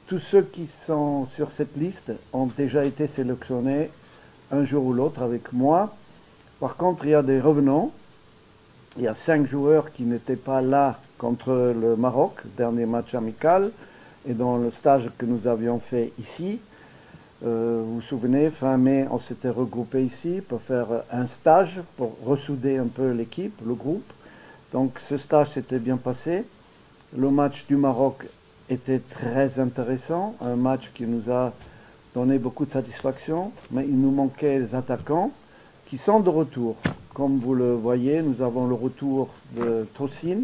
tous ceux qui sont sur cette liste ont déjà été sélectionnés un jour ou l'autre avec moi. Par contre, il y a des revenants. Il y a 5 joueurs qui n'étaient pas là contre le Maroc, dernier match amical, et dans le stage que nous avions fait ici. Vous vous souvenez, fin mai, on s'était regroupé ici pour faire un stage, pour ressouder un peu l'équipe, le groupe. Donc ce stage s'était bien passé. Le match du Maroc était très intéressant, un match qui nous a donné beaucoup de satisfaction, mais il nous manquait des attaquants qui sont de retour. Comme vous le voyez, nous avons le retour de Tosin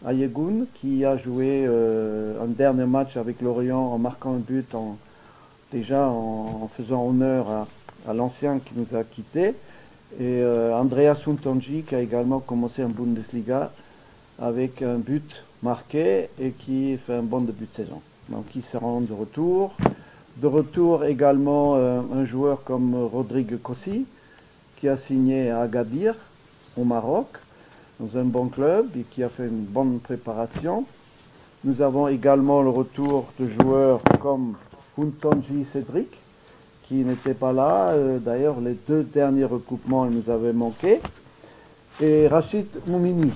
Ayegun qui a joué un dernier match avec Lorient en marquant un but déjà en faisant honneur à l'ancien qui nous a quittés. Et Andrea Suntonji qui a également commencé en Bundesliga avec un but marqué et qui fait un bon début de saison. Donc ils seront de retour. De retour également un joueur comme Rodrigue Kossi qui a signé à Agadir au Maroc dans un bon club et qui a fait une bonne préparation. Nous avons également le retour de joueurs comme Huntonji Cédric qui n'était pas là. D'ailleurs, les 2 derniers recoupements, il nous avait manqué. Et Rachid Moumini.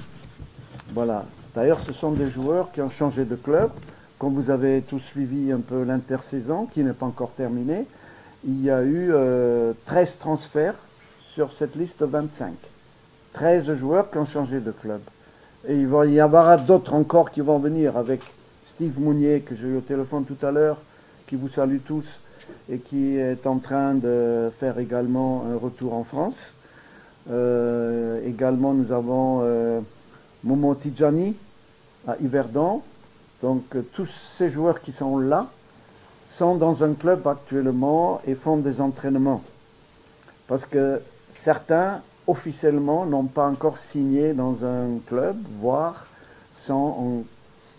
Voilà. D'ailleurs, ce sont des joueurs qui ont changé de club. Comme vous avez tous suivi un peu l'intersaison, qui n'est pas encore terminée, il y a eu 13 transferts sur cette liste 25. 13 joueurs qui ont changé de club. Et il va y avoir d'autres encore qui vont venir avec Steve Mounier, que j'ai eu au téléphone tout à l'heure, qui vous salue tous et qui est en train de faire également un retour en France. Également, nous avons Momo Tidjani à Yverdon. Donc, tous ces joueurs qui sont là sont dans un club actuellement et font des entraînements. Parce que certains, officiellement, n'ont pas encore signé dans un club, voire sont en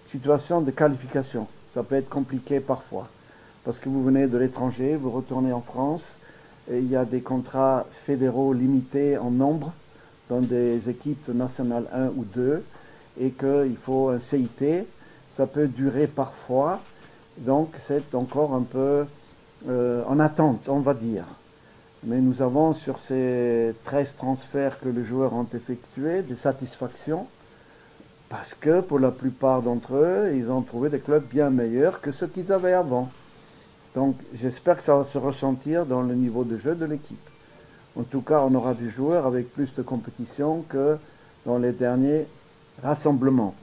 situation de qualification. Ça peut être compliqué parfois. Parce que vous venez de l'étranger, vous retournez en France, et il y a des contrats fédéraux limités en nombre dans des équipes nationales 1 ou 2, et qu'il faut un CIT. Ça peut durer parfois, donc c'est encore un peu en attente, on va dire. Mais nous avons sur ces 13 transferts que les joueurs ont effectués des satisfactions, parce que pour la plupart d'entre eux, ils ont trouvé des clubs bien meilleurs que ceux qu'ils avaient avant. Donc j'espère que ça va se ressentir dans le niveau de jeu de l'équipe. En tout cas, on aura des joueurs avec plus de compétition que dans les derniers rassemblements.